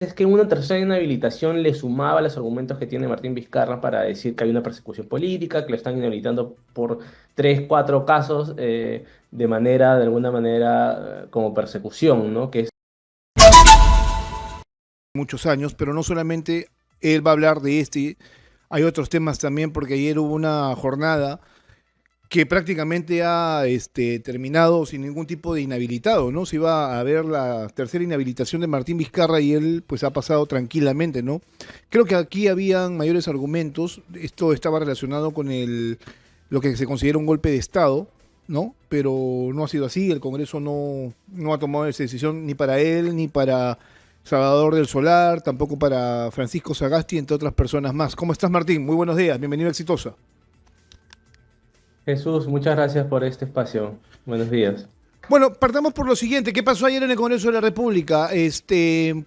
es que una tercera inhabilitación le sumaba los argumentos que tiene Martín Vizcarra para decir que hay una persecución política, que lo están inhabilitando por tres, cuatro casos de manera, de alguna manera, como persecución, ¿no? Que es Muchos años, pero no solamente él va a hablar de este, hay otros temas también, porque ayer hubo una jornada que prácticamente ha terminado sin ningún tipo de inhabilitado, ¿no? Se iba a ver la tercera inhabilitación de Martín Vizcarra y él pues ha pasado tranquilamente, ¿no? Creo que aquí habían mayores argumentos, esto estaba relacionado con lo que se considera un golpe de Estado, ¿no? Pero no ha sido así, el Congreso no ha tomado esa decisión ni para él, ni para Salvador del Solar, tampoco para Francisco Sagasti, entre otras personas más. ¿Cómo estás, Martín? Muy buenos días, bienvenido a Exitosa. Jesús, muchas gracias por este espacio. Buenos días. Bueno, partamos por lo siguiente. ¿Qué pasó ayer en el Congreso de la República?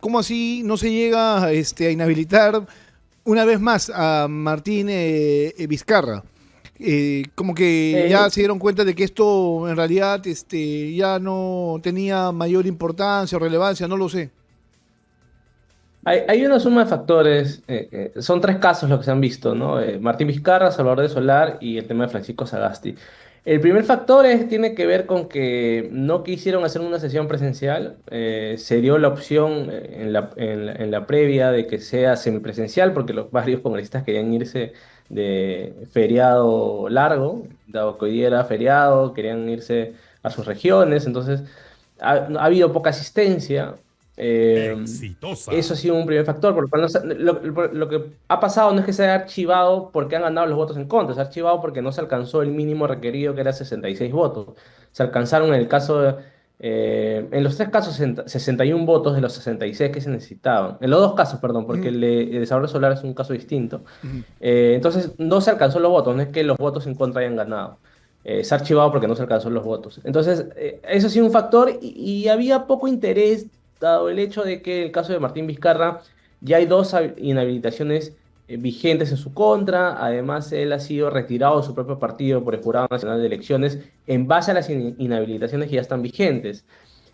¿Cómo así no se llega a inhabilitar una vez más a Martín Vizcarra? Como que ya Eh, se dieron cuenta de que esto en realidad ya no tenía mayor importancia o relevancia, no lo sé. hay una suma de factores, son tres casos los que se han visto, ¿no? Martín Vizcarra, Salvador de Solar y el tema de Francisco Sagasti. El primer factor tiene que ver con que no quisieron hacer una sesión presencial, se dio la opción en la previa de que sea semipresencial porque los varios congresistas querían irse de feriado largo, dado que hoy día era feriado, querían irse a sus regiones, entonces ha habido poca asistencia. Eso ha Exitosa. sido un primer factor, por lo cual lo que ha pasado no es que se haya archivado porque han ganado los votos en contra, se ha archivado porque no se alcanzó el mínimo requerido que era 66 votos. Se alcanzaron en el caso en los tres casos 61 votos de los 66 que se necesitaban. En los dos casos, perdón, porque Ujú, el desarrollo solar es un caso distinto. ujú. Entonces no se alcanzó los votos, no es que los votos en contra hayan ganado. Se ha archivado porque no se alcanzó los votos. Entonces, eso ha sido un factor y había poco interés dado el hecho de que en el caso de Martín Vizcarra ya hay dos inhabilitaciones vigentes en su contra, además él ha sido retirado de su propio partido por el Jurado Nacional de Elecciones en base a las inhabilitaciones que ya están vigentes.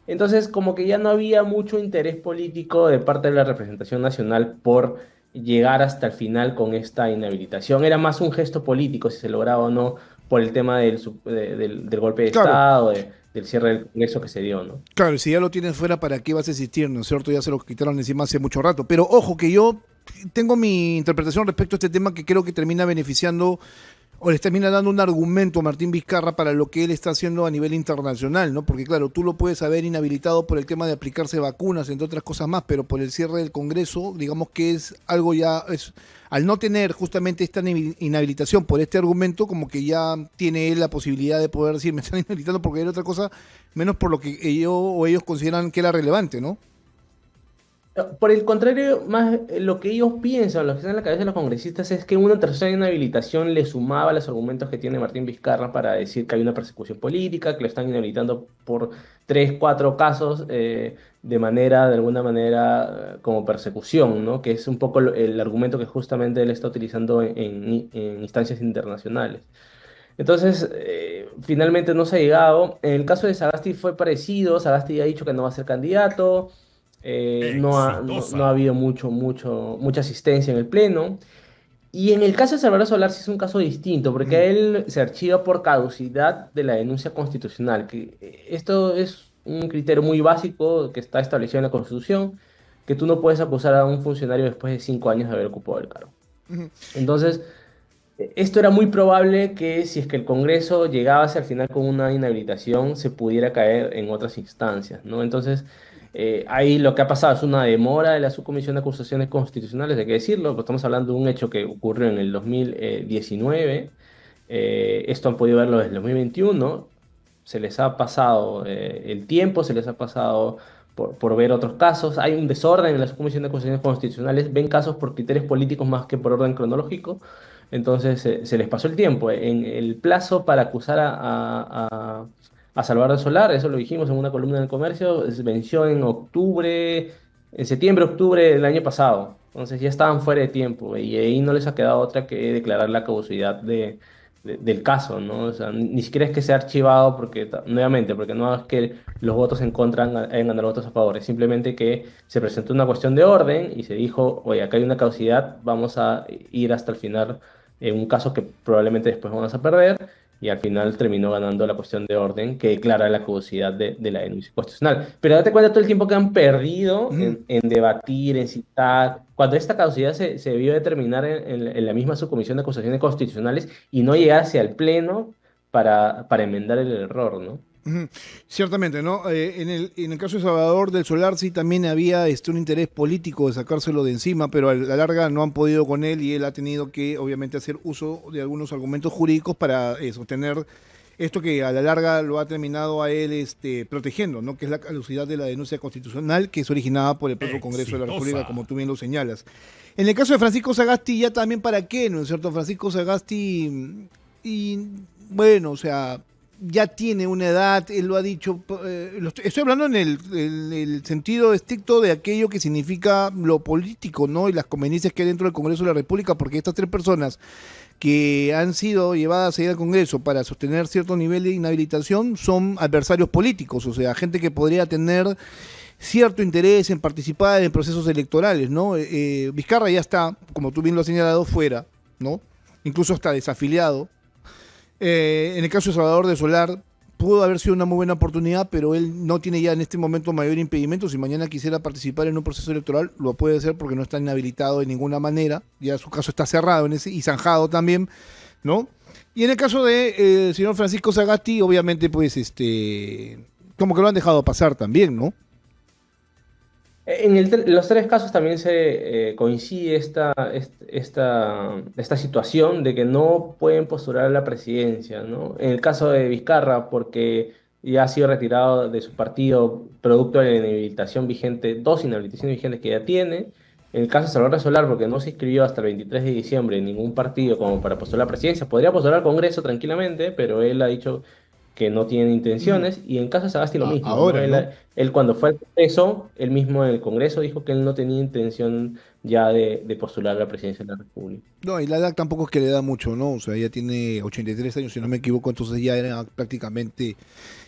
Entonces, como que ya no había mucho interés político de parte de la representación nacional por llegar hasta el final con esta inhabilitación. Era más un gesto político, si se lograba o no, por el tema del golpe de Claro, Estado, del cierre del Congreso que se dio, ¿no? claro, si ya lo tienes fuera, ¿para qué vas a existir? ¿No es cierto? Ya se lo quitaron encima hace mucho rato. Pero ojo, que yo tengo mi interpretación respecto a este tema que creo que termina beneficiando o les termina dando un argumento a Martín Vizcarra para lo que él está haciendo a nivel internacional, ¿no? Porque claro, tú lo puedes haber inhabilitado por el tema de aplicarse vacunas, entre otras cosas más, pero por el cierre del Congreso, digamos que es algo ya, al no tener justamente esta inhabilitación por este argumento, como que ya tiene él la posibilidad de poder decir, me están inhabilitando porque hay otra cosa, menos por lo que ellos consideran que era relevante, ¿no? Por el contrario, más lo que ellos piensan, lo que está en la cabeza de los congresistas es que una tercera inhabilitación le sumaba los argumentos que tiene Martín Vizcarra para decir que hay una persecución política, que lo están inhabilitando por tres, cuatro casos de manera, de alguna manera, como persecución, ¿no? Que es un poco el argumento que justamente él está utilizando en instancias internacionales. Entonces, finalmente no se ha llegado. En el caso de Sagasti fue parecido. Sagasti ha dicho que no va a ser candidato. No ha Exitosa. habido mucha asistencia en el Pleno. Y en el caso de Salvador Solar sí es un caso distinto, porque a Mm. él se archiva por caducidad de la denuncia constitucional, que esto es un criterio muy básico que está establecido en la Constitución, que tú no puedes acusar a un funcionario después de 5 años de haber ocupado el cargo. Ujú. Entonces, esto era muy probable que si es que el Congreso llegaba hacia el final con una inhabilitación, se pudiera caer en otras instancias, ¿no? Entonces, ahí lo que ha pasado es una demora de la Subcomisión de Acusaciones Constitucionales, hay que decirlo, porque estamos hablando de un hecho que ocurrió en el 2019. Esto han podido verlo desde el 2021. Se les ha pasado el tiempo, se les ha pasado por ver otros casos. Hay un desorden en la Subcomisión de Acusaciones Constitucionales, ven casos por criterios políticos más que por orden cronológico. Entonces se les pasó el tiempo. En el plazo para acusar a Salvador Solar, eso lo dijimos en una columna en el Comercio, venció en octubre, en septiembre, octubre del año pasado. Entonces ya estaban fuera de tiempo y ahí no les ha quedado otra que declarar la caducidad del caso, ¿no? O sea, ni siquiera es que sea archivado porque, nuevamente, porque no es que los votos en contra hayan ganado votos a favor, es simplemente que se presentó una cuestión de orden y se dijo, oye, acá hay una causidad, vamos a ir hasta el final en un caso que probablemente después vamos a perder, y al final terminó ganando la cuestión de orden que declara la caducidad de la denuncia constitucional. Pero date cuenta todo el tiempo que han perdido Ujú. en debatir, en citar, cuando esta caducidad se debió determinar en la misma subcomisión de acusaciones constitucionales y no llegar hacia el pleno para enmendar el error, ¿no? Ujú. Ciertamente, ¿no? En el caso de Salvador del Solar sí también había un interés político de sacárselo de encima, pero a la larga no han podido con él y él ha tenido que obviamente hacer uso de algunos argumentos jurídicos para sostener esto que a la larga lo ha terminado a él protegiendo, ¿no? Que es la caducidad de la denuncia constitucional que es originada por el propio Congreso de la República, como tú bien lo señalas. En el caso de Francisco Sagasti, ya también para qué, ¿no es cierto? Francisco Sagasti, y bueno, o sea, ya tiene una edad, él lo ha dicho, estoy hablando en el sentido estricto de aquello que significa lo político, ¿no? Y las conveniencias que hay dentro del Congreso de la República, porque estas tres personas que han sido llevadas a ir al Congreso para sostener cierto nivel de inhabilitación son adversarios políticos, o sea, gente que podría tener cierto interés en participar en procesos electorales, ¿no? Vizcarra ya está, como tú bien lo has señalado, fuera, ¿no? Incluso está desafiliado. En el caso de Salvador de Solar, pudo haber sido una muy buena oportunidad, pero él no tiene ya en este momento mayor impedimento. Si mañana quisiera participar en un proceso electoral, lo puede hacer porque no está inhabilitado de ninguna manera. Ya su caso está cerrado en ese, y zanjado también, ¿no? Y en el caso de el señor Francisco Sagasti, obviamente, pues, como que lo han dejado pasar también, ¿no? Los tres casos también se coincide esta situación de que no pueden postular a la presidencia, ¿no? En el caso de Vizcarra, porque ya ha sido retirado de su partido producto de la inhabilitación vigente, dos inhabilitaciones vigentes que ya tiene. En el caso de Salvador Solar, porque no se inscribió hasta el 23 de diciembre en ningún partido como para postular a la presidencia. Podría postular al Congreso tranquilamente, pero él ha dicho que no tiene Mm, intenciones. Y en caso de Sagasti lo mismo, ¿no? ahora, ¿no? Él cuando fue al Congreso, él mismo en el Congreso dijo que él no tenía intención ya de postular a la presidencia de la República. No, y la edad tampoco es que le da mucho, ¿no? O sea, ya tiene 83 años, si no me equivoco, entonces ya era prácticamente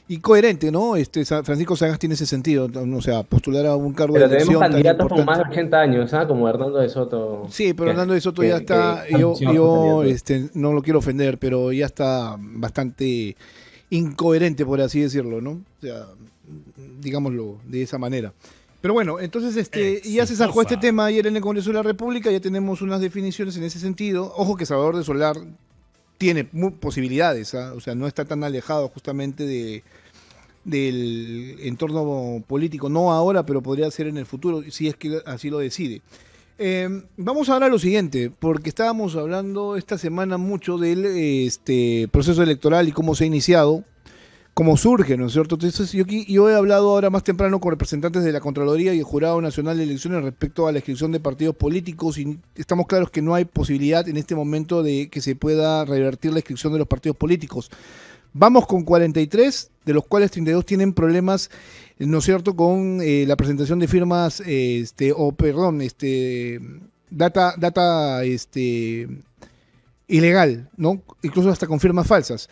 incoherente, ¿no? Francisco Sagasti en ese sentido, ¿no? O sea, postular a un cargo de Pero tenemos elección tan candidatos con más importante. de 80 años, ¿ah? Como Hernando de Soto, Sí, pero Hernando de Soto ya que está, anunció su candidatura. no lo quiero ofender, pero ya está bastante incoherente, por así decirlo, ¿no? O sea, digámoslo de esa manera. Pero bueno, entonces ya se zanjó este tema ayer en el Congreso de la República, ya tenemos unas definiciones en ese sentido. Ojo que Salvador de Solar tiene posibilidades, ¿ah? O sea, no está tan alejado justamente del entorno político, no ahora, pero podría ser en el futuro, si es que así lo decide. Vamos ahora a lo siguiente, porque estábamos hablando esta semana mucho del proceso electoral y cómo se ha iniciado, cómo surge, ¿no es cierto? Entonces, yo he hablado ahora más temprano con representantes de la Contraloría y el Jurado Nacional de Elecciones respecto a la inscripción de partidos políticos y estamos claros que no hay posibilidad en este momento de que se pueda revertir la inscripción de los partidos políticos. Vamos con 43, de los cuales 32 tienen problemas, ¿no es cierto?, con la presentación de firmas, data, ilegal, ¿no? Incluso hasta con firmas falsas.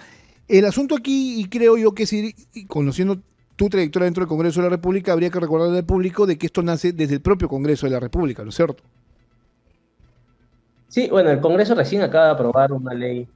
El asunto aquí, y creo yo que sí, y conociendo tu trayectoria dentro del Congreso de la República, habría que recordarle al público de que esto nace desde el propio Congreso de la República, ¿no es cierto? Sí, bueno, el Congreso recién acaba de aprobar una ley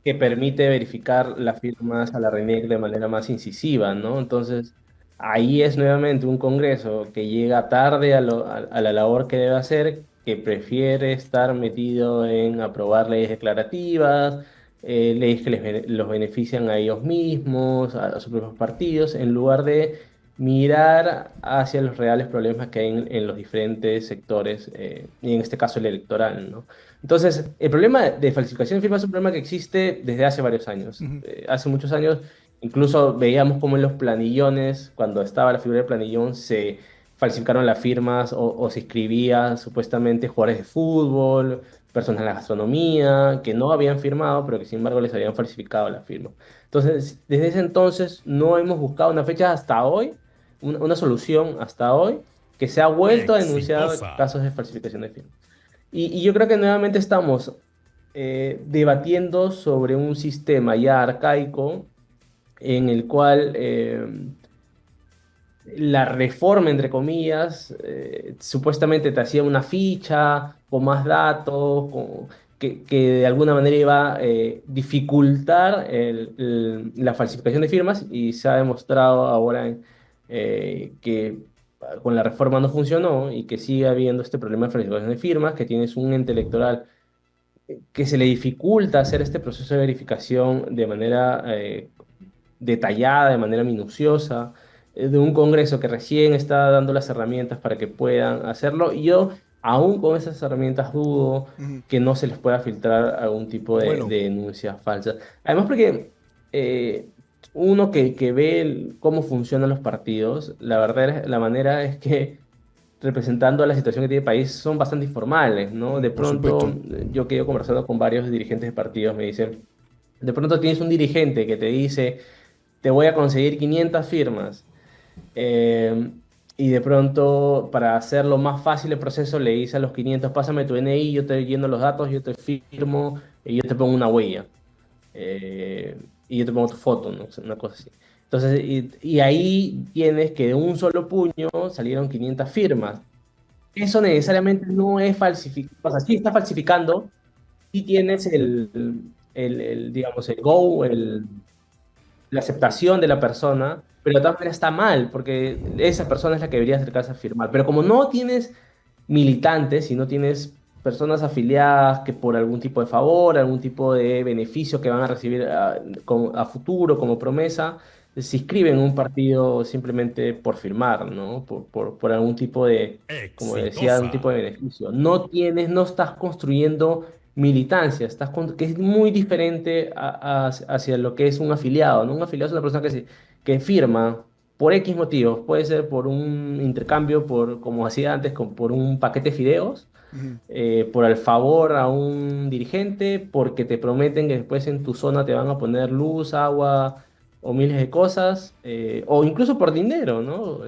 que permite verificar las firmas a la RENIEC de manera más incisiva, ¿no? Entonces, ahí es nuevamente un Congreso que llega tarde a la labor que debe hacer, que prefiere estar metido en aprobar leyes declarativas, leyes que los benefician a ellos mismos, a sus propios partidos, en lugar de mirar hacia los reales problemas que hay en los diferentes sectores, y en este caso el electoral, ¿no? Entonces, el problema de falsificación de firmas es un problema que existe desde hace varios años. Ujú. Hace muchos años, incluso veíamos cómo en los planillones, cuando estaba la figura del planillón, se falsificaron las firmas o se inscribía supuestamente jugadores de fútbol, personas de la gastronomía, que no habían firmado, pero que sin embargo les habían falsificado la firma. Entonces, desde ese entonces no hemos buscado una fecha hasta hoy, una solución hasta hoy, que se ha vuelto a denunciar casos de falsificación de firmas. Y yo creo que nuevamente estamos debatiendo sobre un sistema ya arcaico en el cual la reforma, entre comillas, supuestamente te hacía una ficha con más datos, que de alguna manera iba a dificultar la falsificación de firmas y se ha demostrado ahora que con la reforma no funcionó y que sigue habiendo este problema de falsificación de firmas, que tienes un ente electoral que se le dificulta hacer este proceso de verificación de manera detallada, de manera minuciosa, de un Congreso que recién está dando las herramientas para que puedan hacerlo. Y yo, aún con esas herramientas, dudo Ujú. que no se les pueda filtrar algún tipo Bueno, de denuncias falsas. Además, porque eh, uno que ve cómo funcionan los partidos, la verdad, la manera es que representando a la situación que tiene el país son bastante informales, ¿no? De por supuesto. pronto, yo que he ido conversando con varios dirigentes de partidos, me dicen, de pronto tienes un dirigente que te dice, te voy a conseguir 500 firmas, eh, y de pronto, para hacerlo más fácil el proceso, le dice a los 500, pásame tu DNI, yo te lleno los datos, yo te firmo y yo te pongo una huella. Y yo te pongo tu foto, ¿no? O sea, una cosa así. Entonces, y ahí tienes que de un solo puño salieron 500 firmas. Eso necesariamente no es falsificado. O sea, sí está falsificando, sí tienes digamos, el go, la aceptación de la persona, pero de todas maneras está mal, porque esa persona es la que debería acercarse a firmar. Pero como no tienes militantes y no tienes personas afiliadas que por algún tipo de favor, algún tipo de beneficio que van a recibir a futuro como promesa, se inscriben en un partido simplemente por firmar, ¿no? Por algún tipo de, como decía, un tipo Exitosa. de beneficio. No tienes, no estás construyendo militancia, que es muy diferente hacia lo que es un afiliado, ¿no? Un afiliado es una persona que firma por X motivos, puede ser por un intercambio, como hacía antes, por un paquete de fideos, Ujú. por el favor a un dirigente, porque te prometen que después en tu zona te van a poner luz, agua o miles de cosas, o incluso por dinero, ¿no?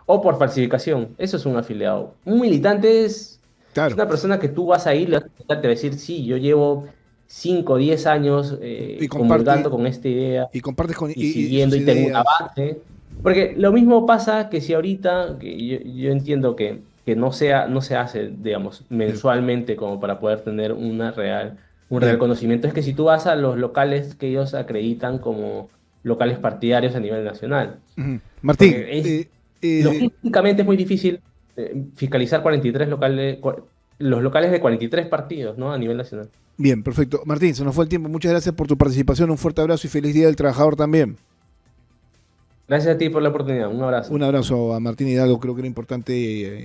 O por falsificación. Eso es un afiliado. Un militante es Claro. una persona que tú vas a ir, le vas a preguntar, te va a decir, sí, yo llevo 5 o 10 años Y comparte, comulgando con esta idea y compartes con y y sus siguiendo y tengo una ideas. base. Porque lo mismo pasa que si ahorita, que yo entiendo que no se hace, digamos, Bien, mensualmente como para poder tener un real bien. conocimiento, es que si tú vas a los locales que ellos acreditan como locales partidarios a nivel nacional, Ujú. Martín, porque logísticamente es muy difícil fiscalizar 43 los locales de 43 partidos, ¿no? A nivel nacional. bien, perfecto. Martín, se nos fue el tiempo. Muchas gracias por tu participación. Un fuerte abrazo y feliz Día del Trabajador también. Gracias a ti por la oportunidad. Un abrazo. Un abrazo a Martín Hidalgo, creo que era importante